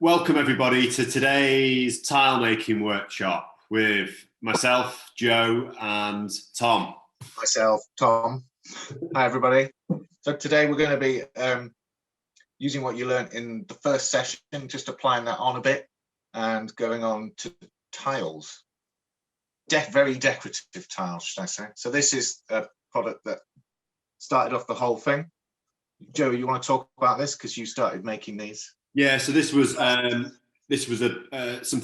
welcome everybody to today's tile making workshop with myself, Joe, and Tom. Myself, Tom. Hi everybody. So today we're going to be using what you learned in the first session, just applying that on a bit and going on to tiles. Very decorative tiles, should I say. So this is a product that started off the whole thing. Joe, you want to talk about this because you started making these? Yeah, so this was something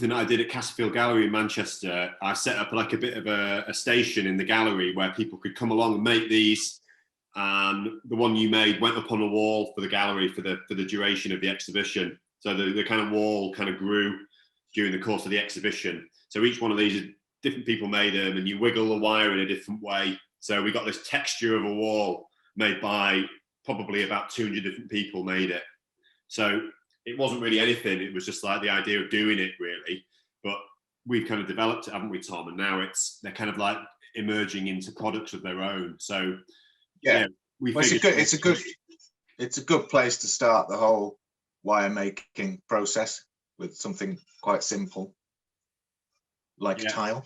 that I did at Castlefield Gallery in Manchester. I set up like a bit of a station in the gallery where people could come along and make these. And the one you made went up on a wall for the gallery for the duration of the exhibition. So the kind of wall kind of grew during the course of the exhibition. So each one of these, different people made them, and you wiggle the wire in a different way. So we got this texture of a wall made by probably about 200 different people made it. So it wasn't really anything. It was just like the idea of doing it, really. But we've kind of developed it, haven't we, Tom? And now they're kind of like emerging into products of their own. So yeah, it's a good place to start the whole wire making process with something quite simple like a tile.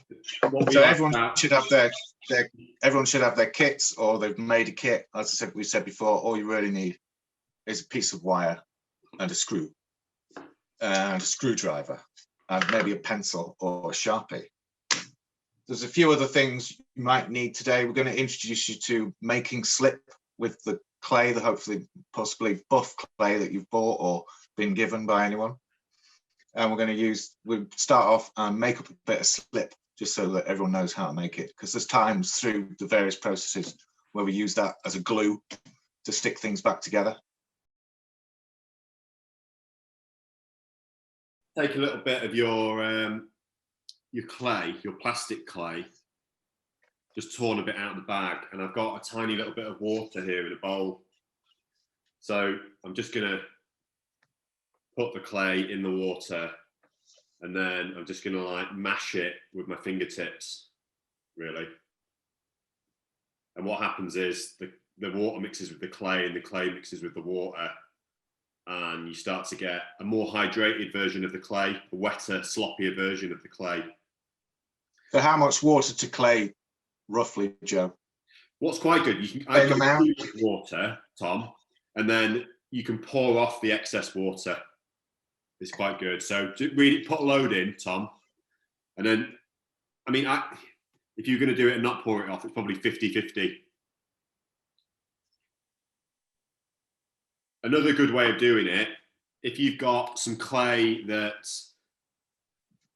So everyone should have their kits, or they've made a kit. As we said before, all you really need is a piece of wire and a screw and a screwdriver and maybe a pencil or a Sharpie. There's a few other things you might need today. We're going to introduce you to making slip with the clay, the possibly buff clay that you've bought or been given by anyone. And we'll start off and make up a bit of slip just so that everyone knows how to make it, because there's times through the various processes where we use that as a glue to stick things back together. Take a little bit of your clay, your plastic clay, just torn a bit out of the bag, and I've got a tiny little bit of water here in a bowl. So I'm just going to put the clay in the water, and then I'm just going to like mash it with my fingertips, really. And what happens is the water mixes with the clay and the clay mixes with the water, and you start to get a more hydrated version of the clay, a wetter, sloppier version of the clay. So how much water to clay, roughly, Joe? What's quite good, you can add water, Tom, and then you can pour off the excess water. It's quite good. So put a load in, Tom, and then, I mean, if you're going to do it and not pour it off, it's probably 50-50. Another good way of doing it, if you've got some clay that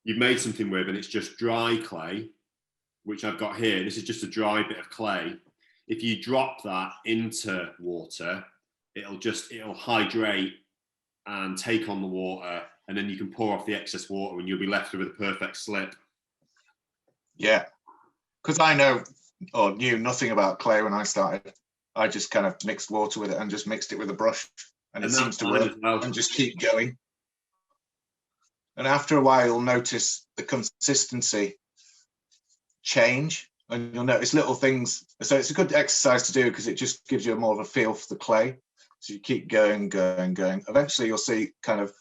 you've made something with and it's just dry clay, which I've got here, this is just a dry bit of clay. If you drop that into water, it'll hydrate and take on the water, and then you can pour off the excess water and you'll be left with a perfect slip. Yeah, because I knew nothing about clay when I started. I just kind of mixed water with it and just mixed it with a brush, and it seems to work, and just keep going. And after a while, you'll notice the consistency change, and you'll notice little things. So it's a good exercise to do because it just gives you more of a feel for the clay. So you keep going. Eventually, you'll see kind of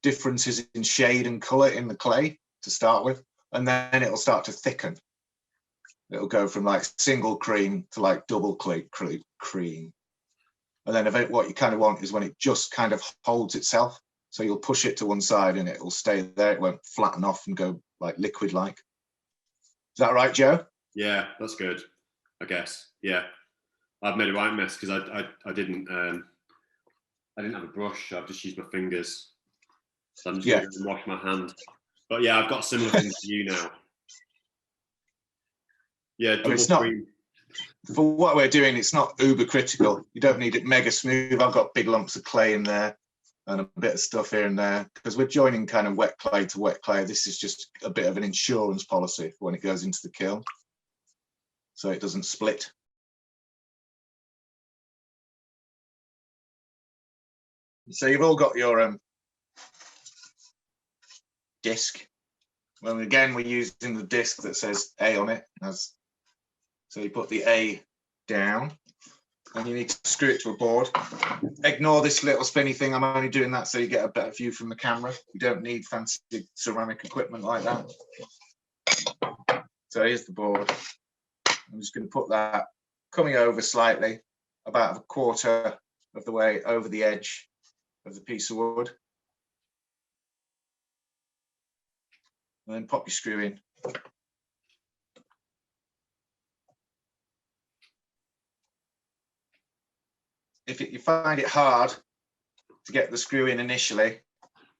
differences in shade and color in the clay to start with, and then it'll start to thicken. It'll go from like single cream to like double cream. And then what you kind of want is when it just kind of holds itself. So you'll push it to one side and it will stay there. It won't flatten off and go like liquid-like. Is that right, Joe? Yeah, that's good, I guess. Yeah. I've made a right mess because I didn't have a brush. I've just used my fingers. So I'm just going to wash my hand. But yeah, I've got similar things to you now. Yeah, it's not, for what we're doing, it's not uber critical. You don't need it mega smooth. I've got big lumps of clay in there and a bit of stuff here and there because we're joining kind of wet clay to wet clay. This is just a bit of an insurance policy for when it goes into the kiln, so it doesn't split. So you've all got your disc. Well, again, we're using the disc that says A on it. So you put the A down, and you need to screw it to a board. Ignore this little spinny thing. I'm only doing that so you get a better view from the camera. You don't need fancy ceramic equipment like that. So here's the board. I'm just going to put that coming over slightly, about a quarter of the way over the edge of the piece of wood. And then pop your screw in. If you find it hard to get the screw in initially,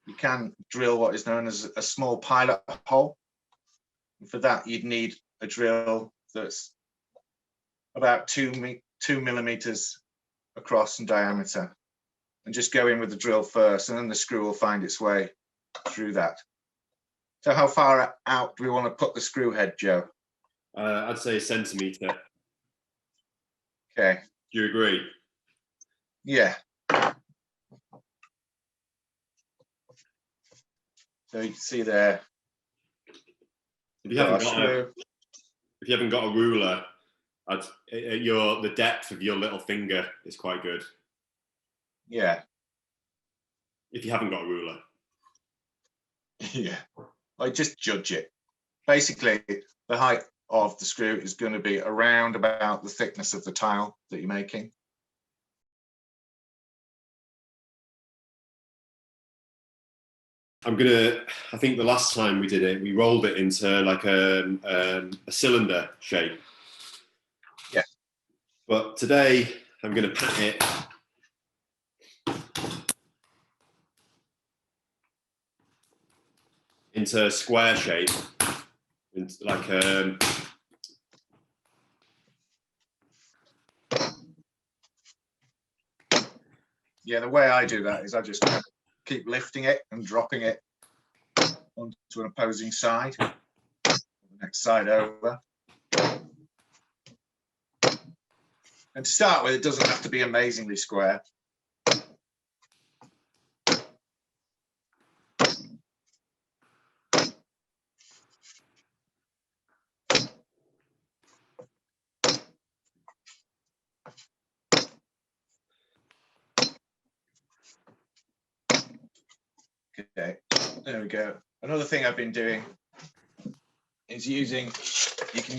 you can drill what is known as a small pilot hole. And for that, you'd need a drill that's about 2 millimeters across in diameter. And just go in with the drill first, and then the screw will find its way through that. So how far out do we want to put the screw head, Joe? I'd say a centimetre. Okay. Do you agree? Yeah. So you can see there. If you haven't got a ruler, the depth of your little finger is quite good. Yeah. If you haven't got a ruler. Yeah. I just judge it. Basically, the height of the screw is going to be around about the thickness of the tile that you're making. I think the last time we did it, we rolled it into like a cylinder shape. Yeah. But today I'm going to pat it into a square shape, like yeah, the way I do that is I just keep lifting it and dropping it onto an opposing side, the next side over. And to start with, it doesn't have to be amazingly square. Okay, there we go. Another thing I've been doing is you can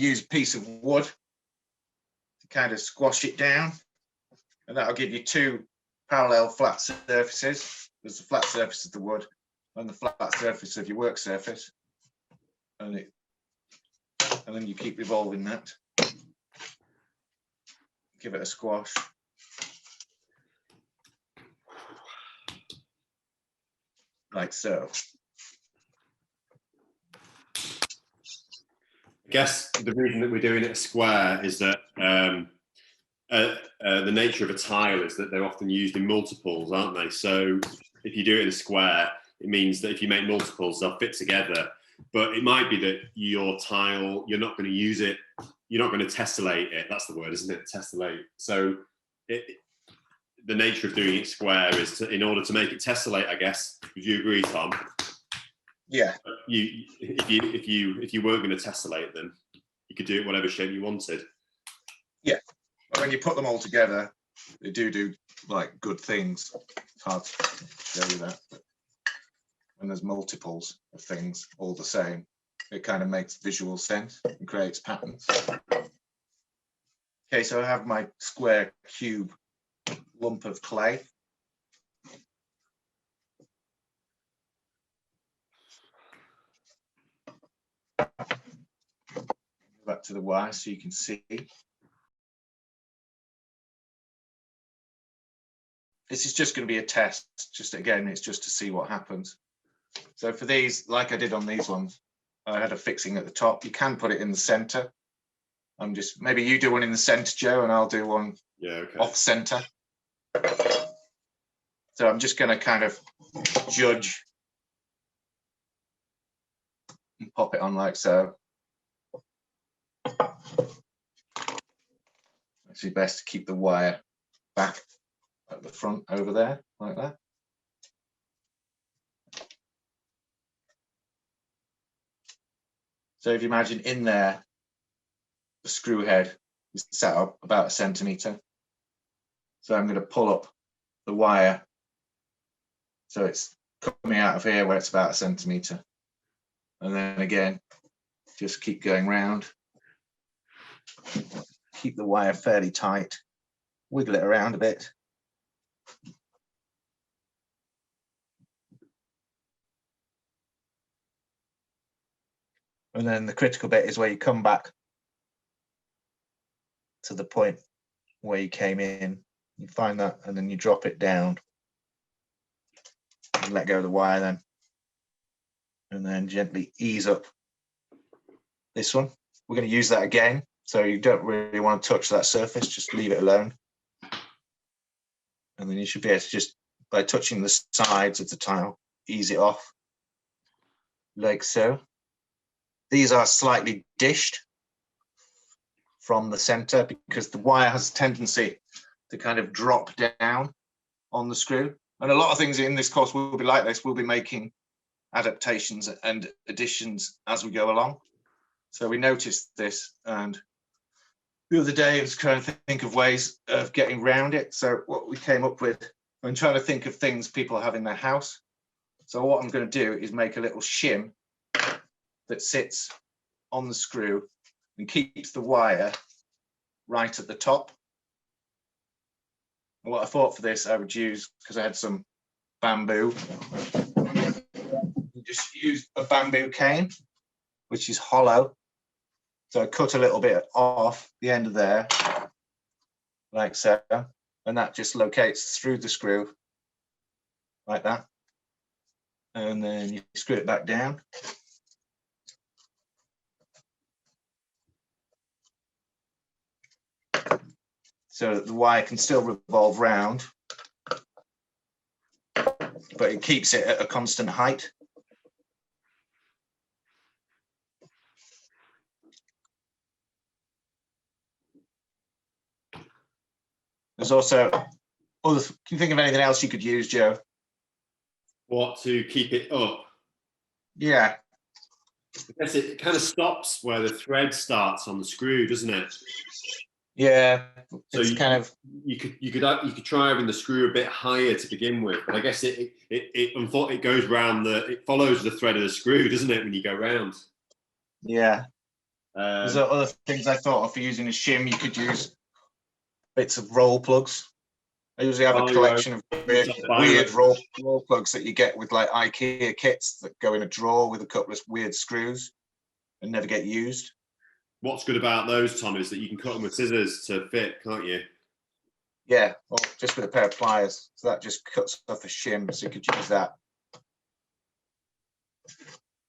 use a piece of wood to kind of squash it down, and that'll give you two parallel flat surfaces. There's the flat surface of the wood and the flat surface of your work surface, and then you keep revolving that. Give it a squash. Like so. I guess the reason that we're doing it a square is that the nature of a tile is that they're often used in multiples, aren't they? So if you do it in a square, it means that if you make multiples, they'll fit together. But it might be that your tile, you're not going to use it, you're not going to tessellate it. That's the word, isn't it? Tessellate. So the nature of doing it square is in order to make it tessellate, I guess. Would you agree, Tom? Yeah. If you weren't going to tessellate them, you could do it whatever shape you wanted. Yeah. But when you put them all together, they do like good things. It's hard to show you that. But when there's multiples of things all the same, it kind of makes visual sense and creates patterns. Okay, so I have my square cube lump of clay. Back to the wire so you can see. This is just going to be a test. Just again, it's just to see what happens. So for these, like I did on these ones, I had a fixing at the top. You can put it in the center. Maybe you do one in the center, Joe, and I'll do one off center. So I'm just going to kind of judge and pop it on like so. It's best to keep the wire back at the front over there, like that. So if you imagine in there, the screw head is set up about 1 centimetre. So I'm going to pull up the wire. So it's coming out of here where it's about 1 centimetre. And then again, just keep going round. Keep the wire fairly tight. Wiggle it around a bit. And then the critical bit is where you come back to the point where you came in. You find that, and then you drop it down. And let go of the wire then. And then gently ease up this one. We're going to use that again. So you don't really want to touch that surface, just leave it alone. And then you should be able to just, by touching the sides of the tile, ease it off, like so. These are slightly dished from the center because the wire has a tendency to kind of drop down on the screw. And a lot of things in this course will be like this. We'll be making adaptations and additions as we go along. So we noticed this, and the other day I was trying to think of ways of getting around it. So what we came up with, I'm trying to think of things people have in their house. So what I'm going to do is make a little shim that sits on the screw and keeps the wire right at the top. And what I thought for this, I would use, because I had some bamboo, just use a bamboo cane, which is hollow. So I cut a little bit off the end of there, like so, and that just locates through the screw, like that. And then you screw it back down. So that the wire can still revolve round, but it keeps it at a constant height. There's also other, can you think of anything else you could use, Joe? What, to keep it up? Yeah. I guess it kind of stops where the thread starts on the screw, doesn't it? Yeah. So you could try having the screw a bit higher to begin with, but I guess it goes round it follows the thread of the screw, doesn't it, when you go round? Yeah. There's other things I thought of for using a shim. You could use bits of roll plugs. I usually have a collection of weird roll plugs that you get with like IKEA kits that go in a drawer with a couple of weird screws and never get used. What's good about those, Tom, is that you can cut them with scissors to fit, can't you? Yeah, or just with a pair of pliers. So that just cuts off a shim, so you could use that.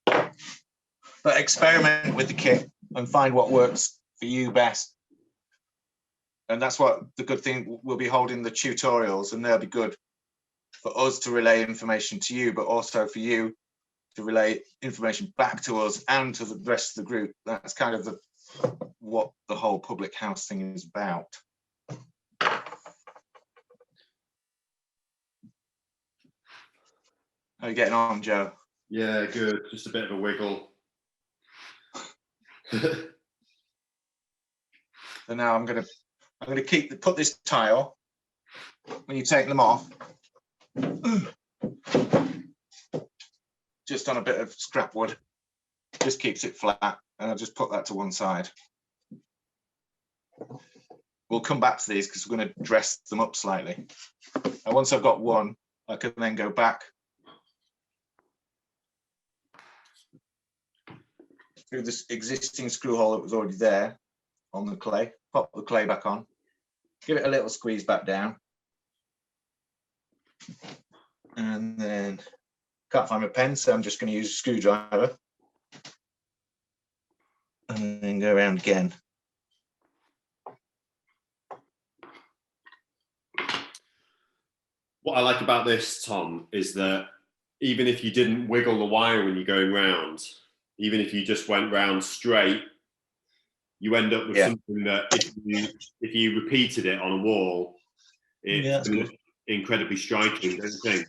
But experiment with the kit and find what works for you best. And that's what the good thing, we'll be holding the tutorials, and they'll be good for us to relay information to you, but also for you to relay information back to us and to the rest of the group. That's kind of what the whole public house thing is about. How are you getting on, Joe? Yeah, good. Just a bit of a wiggle. So now I'm going to put this tile, when you take them off, just on a bit of scrap wood, just keeps it flat, and I'll just put that to one side. We'll come back to these because we're going to dress them up slightly. And once I've got one, I can then go back through this existing screw hole that was already there on the clay, pop the clay back on, give it a little squeeze back down, and then can't find my pen, so I'm just going to use a screwdriver and then go around again. What I like about this, Tom, is that even if you didn't wiggle the wire when you're going round, even if you just went round straight, you end up with something that if you repeated it on a wall, it's incredibly striking, don't you think?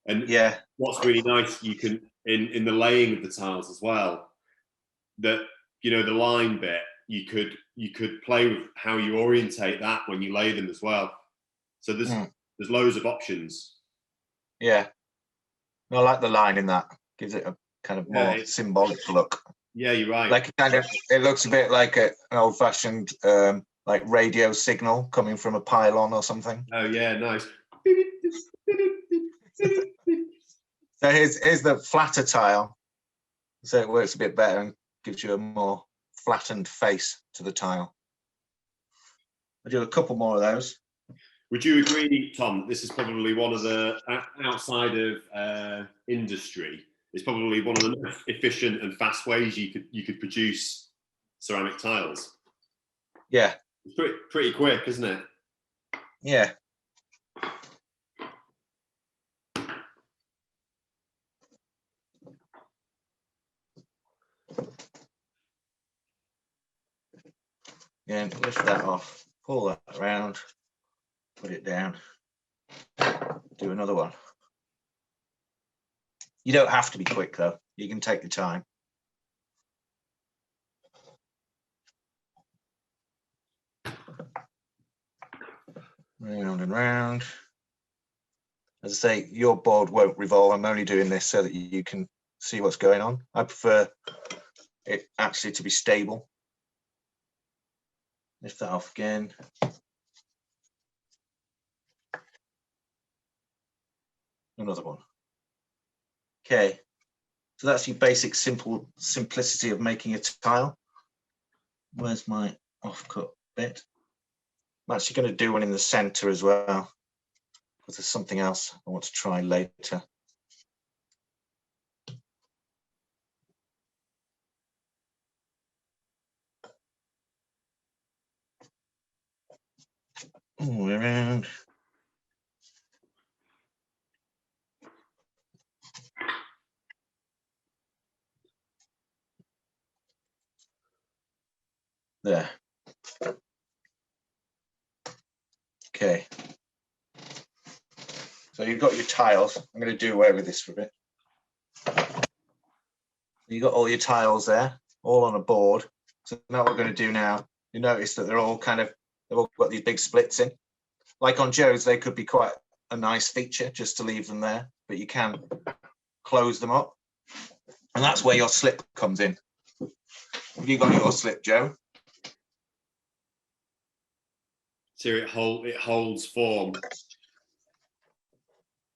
And what's really nice, you can in the laying of the tiles as well, that the line bit, you could play with how you orientate that when you lay them as well. So there's loads of options. Yeah, I like the line in that. Gives it a kind of more symbolic look. Yeah, you're right. Like it looks a bit like an old-fashioned like radio signal coming from a pylon or something. Oh yeah, nice. So here's the flatter tile. So it works a bit better and gives you a more flattened face to the tile. I'll do a couple more of those. Would you agree, Tom, that this is probably one of the, outside of industry, it's probably one of the most efficient and fast ways you could produce ceramic tiles? Yeah. It's pretty quick, isn't it? Yeah. Yeah, lift that off, pull that around, put it down, do another one. You don't have to be quick though, you can take your time. Round and round. As I say, your board won't revolve. I'm only doing this so that you can see what's going on. I prefer it actually to be stable. Lift that off again. Another one. Okay, so that's your basic simplicity of making a tile. Where's my offcut bit? I'm actually going to do one in the center as well, because there's something else I want to try later. All the way around. There. Okay. So you've got your tiles. I'm going to do away with this for a bit. You've got all your tiles there, all on a board. So now what we're going to do now, you notice that they've all got these big splits in. Like on Joe's, they could be quite a nice feature just to leave them there, but you can close them up. And that's where your slip comes in. Have you got your slip, Joe? So it holds form.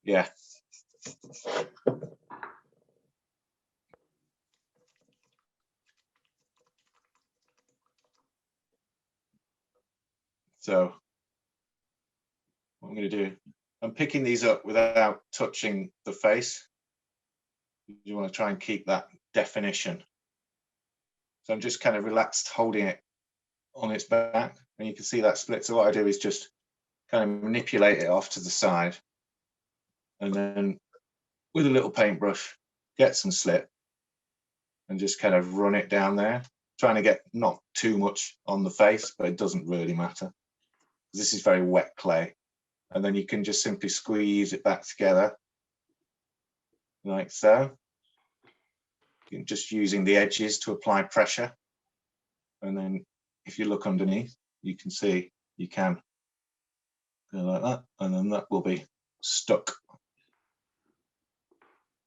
Yeah. So what I'm going to do, I'm picking these up without touching the face. You want to try and keep that definition. So I'm just kind of relaxed, holding it on its back, and you can see that split. So what I do is just kind of manipulate it off to the side, and then with a little paintbrush, get some slip, and just kind of run it down there, trying to get not too much on the face, but it doesn't really matter. This is very wet clay. And then you can just simply squeeze it back together, like so. You're just using the edges to apply pressure. And then if you look underneath, you can see you can go like that, and then that will be stuck.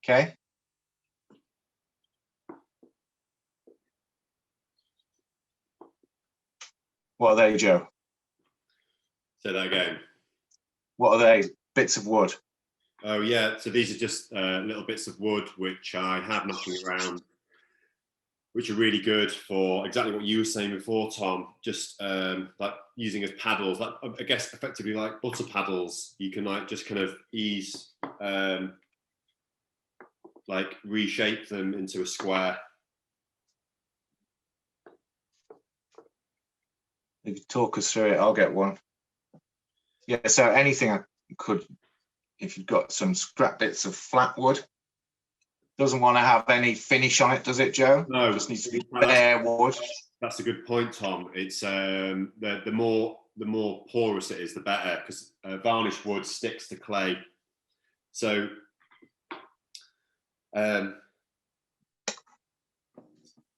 Okay. What are they, Joe? Say that again. What are they? Bits of wood? Oh yeah, so these are just little bits of wood which I have knocking around, which are really good for exactly what you were saying before, Tom. Just like using as paddles, like I guess effectively like butter paddles. You can like just kind of ease, like reshape them into a square. If you talk us through it, I'll get one. Yeah, so anything I could, if you've got some scrap bits of flat wood, doesn't want to have any finish on it, does it, Joe? No, it just needs to be bare wood. That's a good point, Tom. It's the more porous it is, the better, because varnished wood sticks to clay. So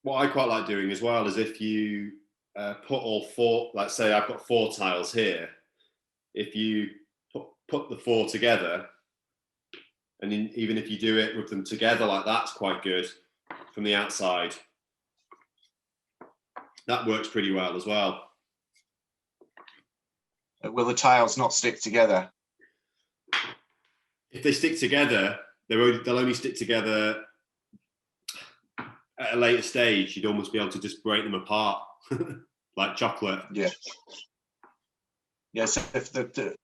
what I quite like doing as well is if you put all four, let's say I've got 4 tiles here. If you put the four together, and even if you do it with them together like that, it's quite good from the outside. That works pretty well as well. Will the tiles not stick together? If they stick together, they'll only stick together at a later stage. You'd almost be able to just break them apart like chocolate. Yeah. Yes. If the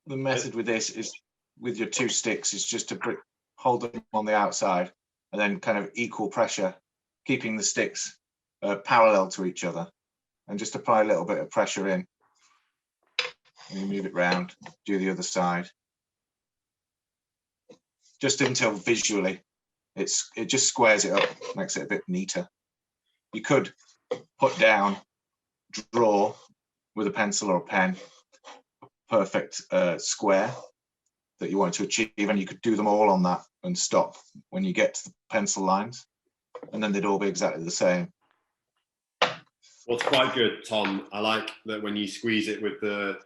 method with this is with your two sticks is just to hold them on the outside and then kind of equal pressure, keeping the sticks parallel to each other, and just apply a little bit of pressure in. And you move it round, do the other side, just until visually it just squares it up, makes it a bit neater. You could put down, draw with a pencil or a pen, a perfect square that you want to achieve, and you could do them all on that and stop when you get to the pencil lines, and then they'd all be exactly the same. What's quite good, Tom, I like that when you squeeze it with the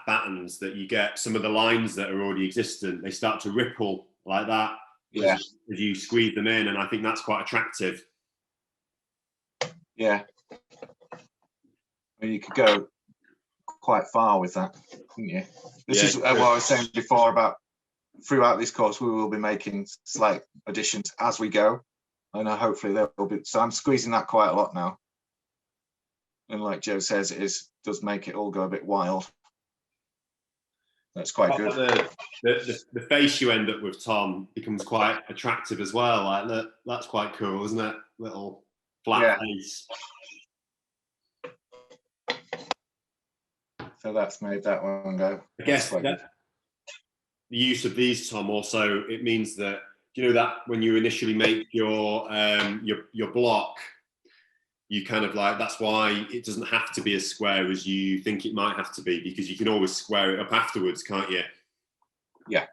battens, that you get some of the lines that are already existent, they start to ripple like that. Yeah. As you squeeze them in, and I think that's quite attractive. Yeah. I mean, you could go quite far with that, couldn't you? This is what I was saying before about throughout this course, we will be making slight additions as we go. And hopefully there will be, so I'm squeezing that quite a lot now. And like Joe says, does make it all go a bit wild. That's quite good. The face you end up with, Tom, becomes quite attractive as well. Like that's quite cool, isn't it? Little flat face. So that's made that one go. I guess the use of these, Tom, also it means that, you know, that when you initially make your block, you kind of like, that's why it doesn't have to be as square as you think it might have to be, because you can always square it up afterwards, can't you? Yeah.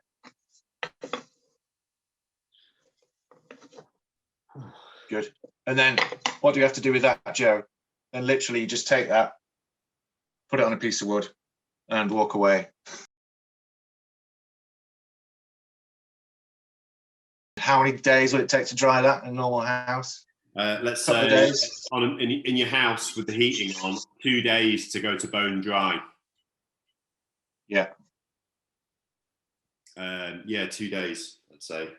Good. And then what do you have to do with that, Joe? Then literally you just take that, put it on a piece of wood and walk away. How many days will it take to dry that in a normal house? Let's say in your house with the heating on, 2 days to go to bone dry. Yeah. Yeah, 2 days, I'd say.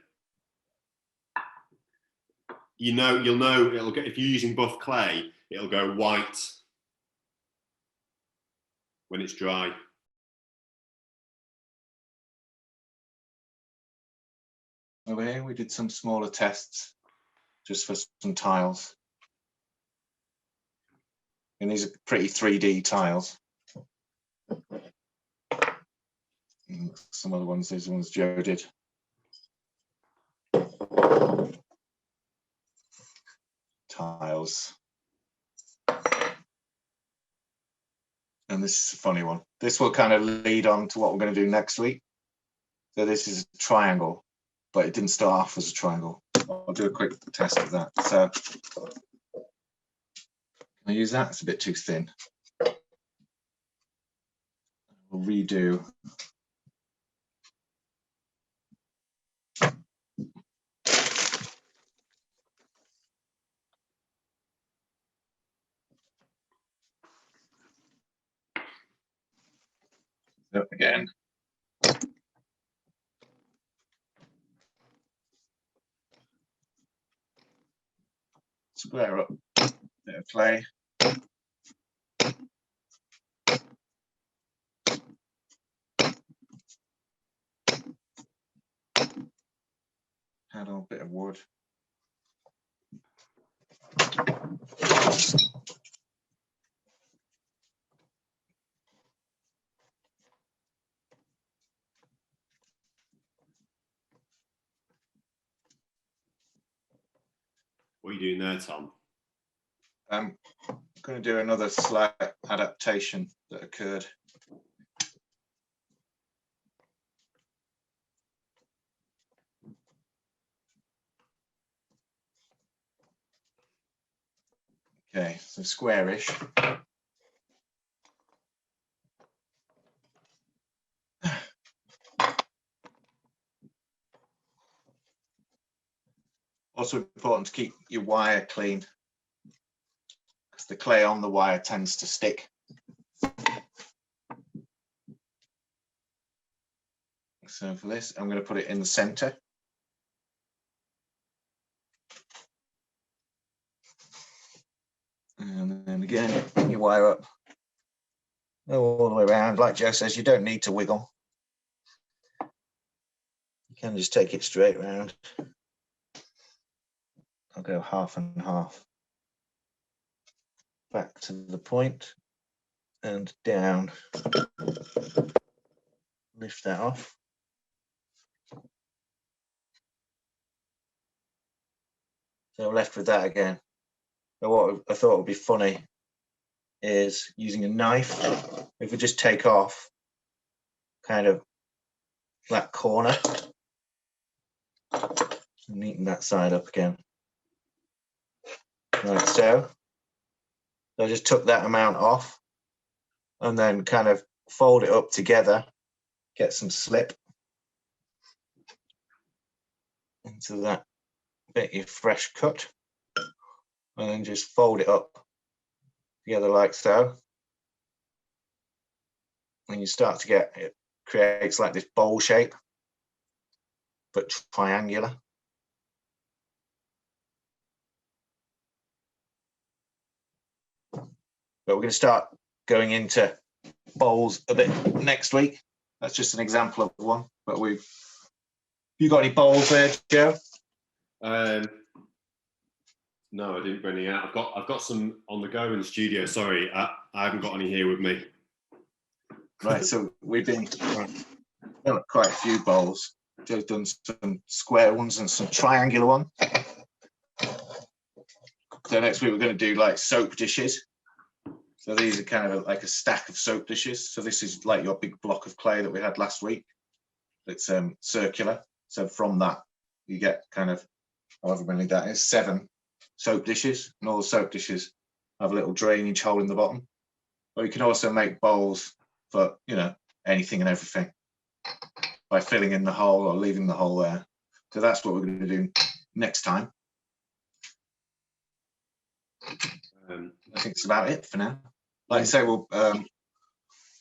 You'll know it'll get, if you're using buff clay, it'll go white when it's dry. Over here we did some smaller tests just for some tiles. And these are pretty 3D tiles. And some other ones, these ones Joe did. Tiles. And this is a funny one. This will kind of lead on to what we're going to do next week. So this is a triangle, but it didn't start off as a triangle. I'll do a quick test of that. So can I use that? It's a bit too thin. We'll redo. So again. Square up, bit of clay. Add on a bit of wood. What are you doing there, Tom? I'm going to do another slight adaptation that occurred. Okay, so squarish. also important to keep your wire clean, because the clay on the wire tends to stick. So for this, I'm going to put it in the center. And then again, you wire up. Go all the way around. Like Joe says, you don't need to wiggle. You can just take it straight round. I'll go half and half. Back to the point and down. Lift that off. So I'm left with that again. But what I thought would be funny is using a knife. If we just take off kind of that corner and neaten that side up again. Like so. I just took that amount off and then kind of fold it up together, get some slip into that bit you fresh cut, and then just fold it up together like so. And you start to get, it creates like this bowl shape, but triangular. But we're going to start going into bowls a bit next week. That's just an example of one. But you got any bowls there, Joe? No, I didn't bring any out. I've got some on the go in the studio. Sorry, I haven't got any here with me. Right, so we've done quite a few bowls. Joe's done some square ones and some triangular ones. So next week we're going to do like soap dishes. So these are kind of like a stack of soap dishes. So this is like your big block of clay that we had last week. It's circular. So from that, you get kind of, however many that is, 7 soap dishes. And all the soap dishes have a little drainage hole in the bottom. But you can also make bowls for, you know, anything and everything by filling in the hole or leaving the hole there. So that's what we're going to do next time. I think it's about it for now. Like I say, we'll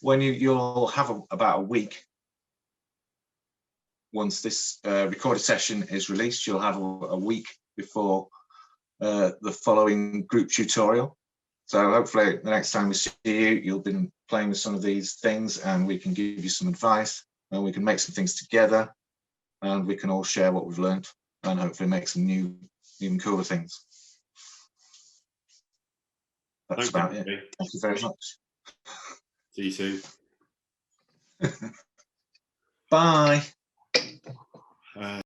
when you'll have about a week. Once this recorded session is released, you'll have a week before the following group tutorial. So hopefully the next time we see you, you'll be playing with some of these things and we can give you some advice and we can make some things together and we can all share what we've learned and hopefully make some new, even cooler things. That's about it. Thank you very much. See you soon. Bye.